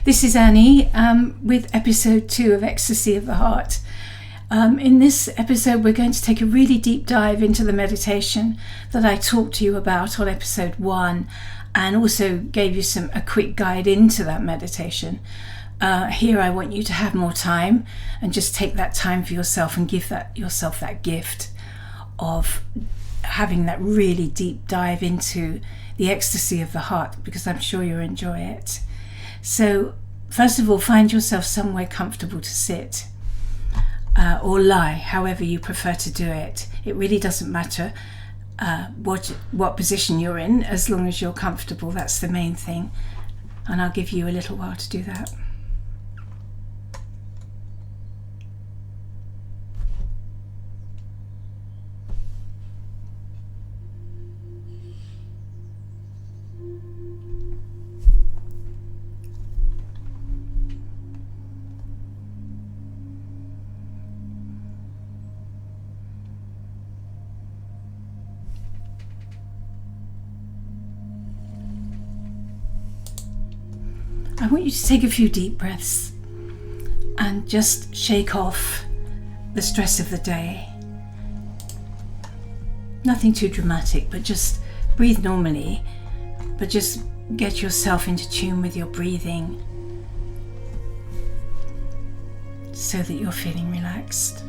This is Annie with episode 2 of Ecstasy of the Heart. In this episode, we're going to take a really deep dive into the meditation that I talked to you about on episode 1, and also gave you a quick guide into that meditation. Here I want you to have more time and just take that time for yourself and give yourself that gift of having that really deep dive into the ecstasy of the heart, because I'm sure you'll enjoy it. So first of all, find yourself somewhere comfortable to sit or lie, however you prefer to do it. It really doesn't matter what position you're in, as long as you're comfortable. That's the main thing, and I'll give you a little while to do that. I want you to take a few deep breaths and just shake off the stress of the day. Nothing too dramatic, but just breathe normally, but just get yourself into tune with your breathing so that you're feeling relaxed.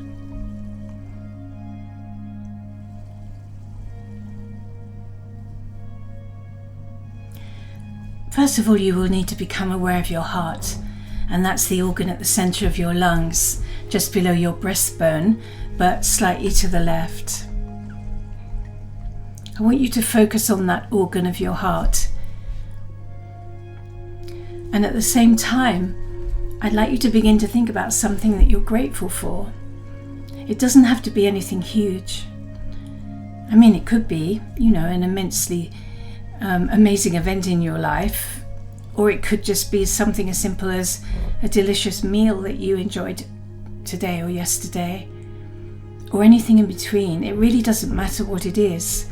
First of all, you will need to become aware of your heart, and that's the organ at the center of your lungs, just below your breastbone, but slightly to the left. I want you to focus on that organ of your heart. And at the same time, I'd like you to begin to think about something that you're grateful for. It doesn't have to be anything huge. I mean, it could be, an immensely amazing event in your life, or it could just be something as simple as a delicious meal that you enjoyed today or yesterday, or anything in between. It really doesn't matter what it is.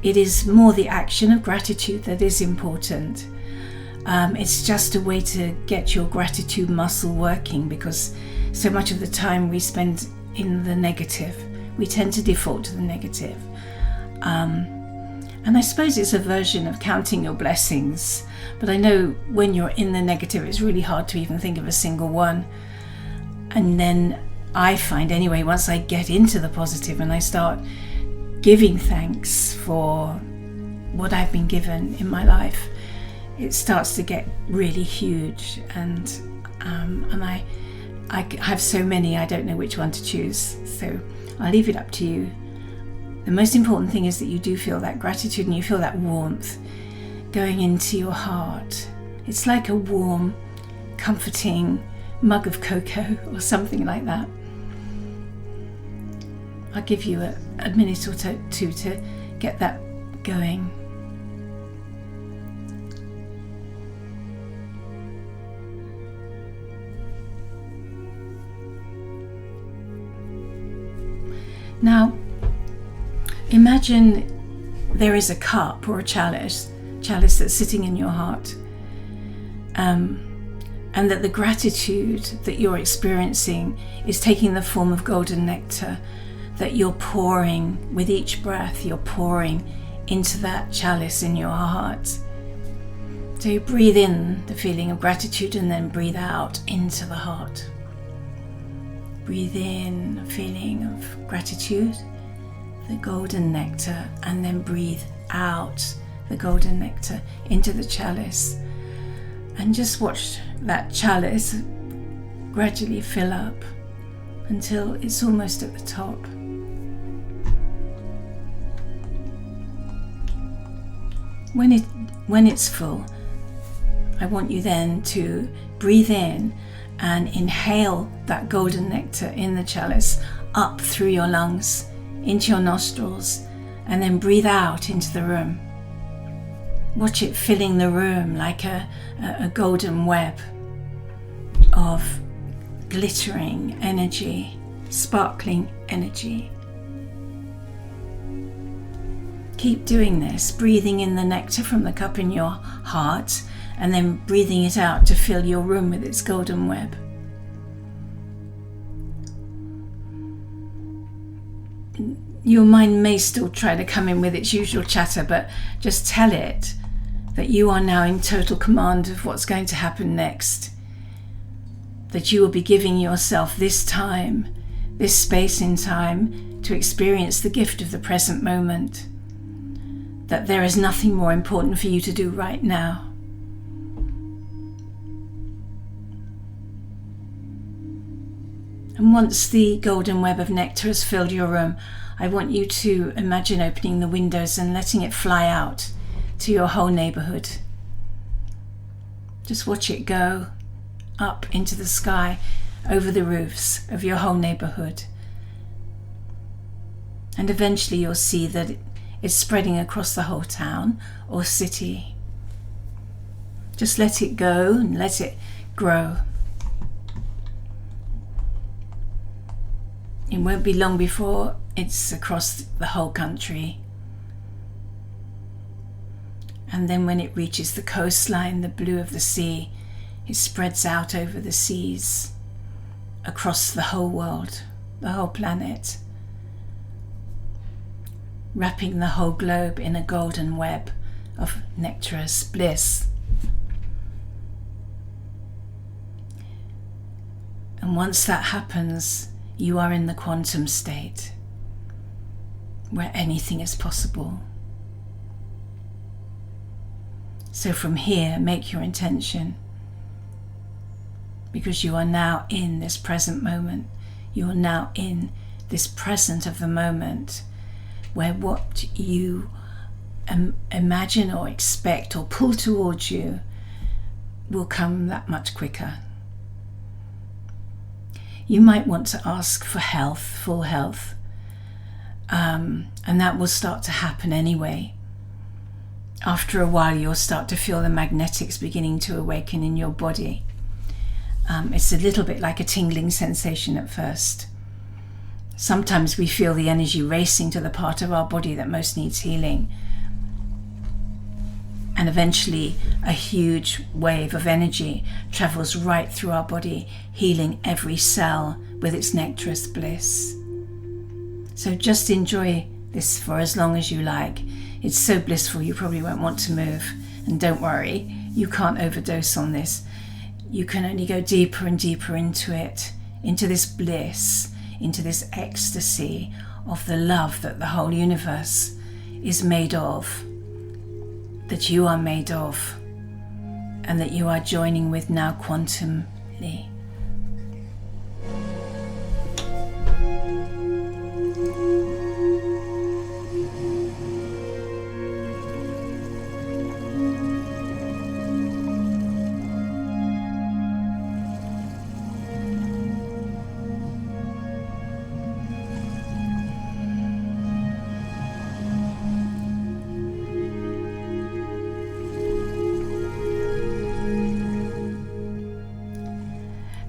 It is more the action of gratitude that is important. It's just a way to get your gratitude muscle working, because so much of the time we spend in the negative. We tend to default to the negative. And I suppose it's a version of counting your blessings, but I know when you're in the negative, it's really hard to even think of a single one. And then I find anyway, once I get into the positive and I start giving thanks for what I've been given in my life, it starts to get really huge. And I have so many, I don't know which one to choose. So I'll leave it up to you. The most important thing is that you do feel that gratitude and you feel that warmth going into your heart. It's like a warm, comforting mug of cocoa or something like that. I'll give you a minute or two to get that going. Now, imagine there is a cup or a chalice that's sitting in your heart, and that the gratitude that you're experiencing is taking the form of golden nectar that you're pouring with each breath. You're pouring into that chalice in your heart. So you breathe in the feeling of gratitude and then breathe out into the heart. Breathe in a feeling of gratitude, the golden nectar, and then breathe out the golden nectar into the chalice, and just watch that chalice gradually fill up until it's almost at the top. When it's full, I want you then to breathe in and inhale that golden nectar in the chalice up through your lungs into your nostrils, and then breathe out into the room. Watch it filling the room like a golden web of glittering energy, sparkling energy. Keep doing this, breathing in the nectar from the cup in your heart and then breathing it out to fill your room with its golden web. Your mind may still try to come in with its usual chatter, but just tell it that you are now in total command of what's going to happen next. That you will be giving yourself this time, this space in time, to experience the gift of the present moment. That there is nothing more important for you to do right now. And once the golden web of nectar has filled your room, I want you to imagine opening the windows and letting it fly out to your whole neighborhood. Just watch it go up into the sky, over the roofs of your whole neighborhood. And eventually you'll see that it's spreading across the whole town or city. Just let it go and let it grow. It won't be long before it's across the whole country. And then when it reaches the coastline, the blue of the sea, it spreads out over the seas, across the whole world, the whole planet, wrapping the whole globe in a golden web of nectarous bliss. And once that happens, you are in the quantum state, where anything is possible. So from here, make your intention, because you are now in this present moment. You are now in this present of the moment, where what you imagine or expect or pull towards you will come that much quicker. You might want to ask for health, full health, and that will start to happen anyway. After a while, you'll start to feel the magnetics beginning to awaken in your body. It's a little bit like a tingling sensation at first. Sometimes we feel the energy racing to the part of our body that most needs healing. And eventually, a huge wave of energy travels right through our body, healing every cell with its nectarous bliss. So just enjoy this for as long as you like. It's so blissful you probably won't want to move. And don't worry, you can't overdose on this. You can only go deeper and deeper into it, into this bliss, into this ecstasy of the love that the whole universe is made of, that you are made of, and that you are joining with now quantumly.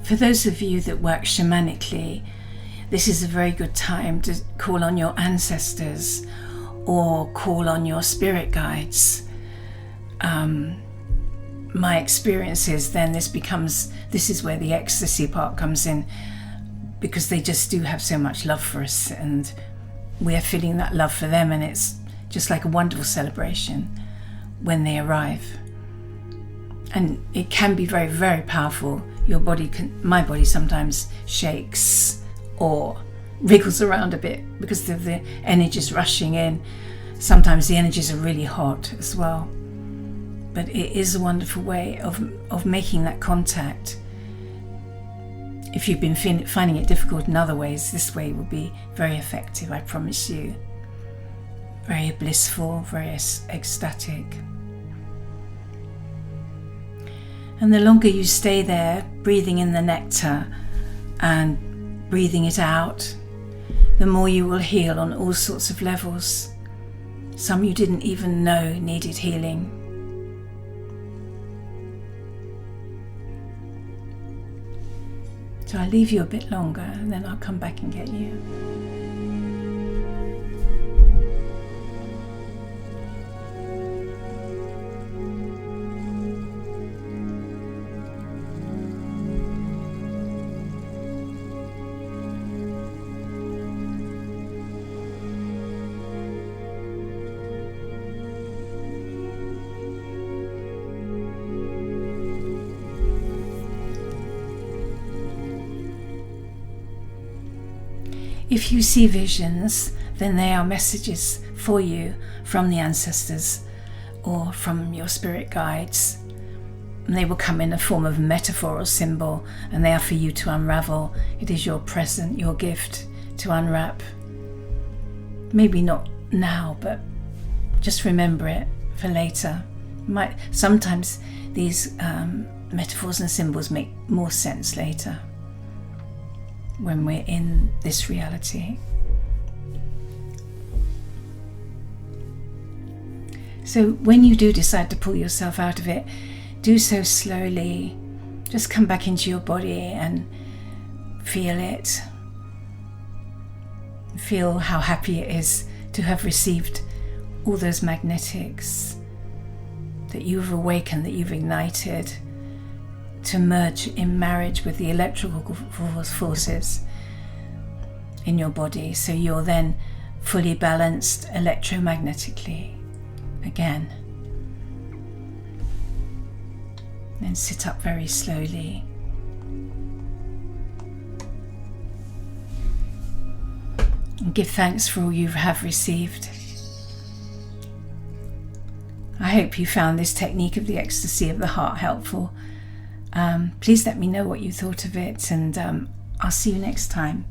For those of you that work shamanically, this is a very good time to call on your ancestors or call on your spirit guides. My experience is then this is where the ecstasy part comes in, because they just do have so much love for us and we are feeling that love for them, and it's just like a wonderful celebration when they arrive. And it can be very, very powerful. My body sometimes shakes or wriggles around a bit because of the energies rushing in. Sometimes the energies are really hot as well. But it is a wonderful way of making that contact. If you've been finding it difficult in other ways, this way will be very effective, I promise you. Very blissful, very ecstatic. And the longer you stay there, breathing in the nectar and breathing it out, the more you will heal on all sorts of levels. Some you didn't even know needed healing. So I'll leave you a bit longer and then I'll come back and get you. If you see visions, then they are messages for you from the ancestors or from your spirit guides. And they will come in a form of metaphor or symbol, and they are for you to unravel. It is your present, your gift to unwrap. Maybe not now, but just remember it for later. Sometimes these metaphors and symbols make more sense later when we're in this reality. So when you do decide to pull yourself out of it, do so slowly. Just come back into your body and feel it. Feel how happy it is to have received all those magnetics that you've awakened, that you've ignited, to merge in marriage with the electrical forces in your body. So you're then fully balanced electromagnetically again. Then sit up very slowly. And give thanks for all you have received. I hope you found this technique of the ecstasy of the heart helpful. Please let me know what you thought of it, and I'll see you next time.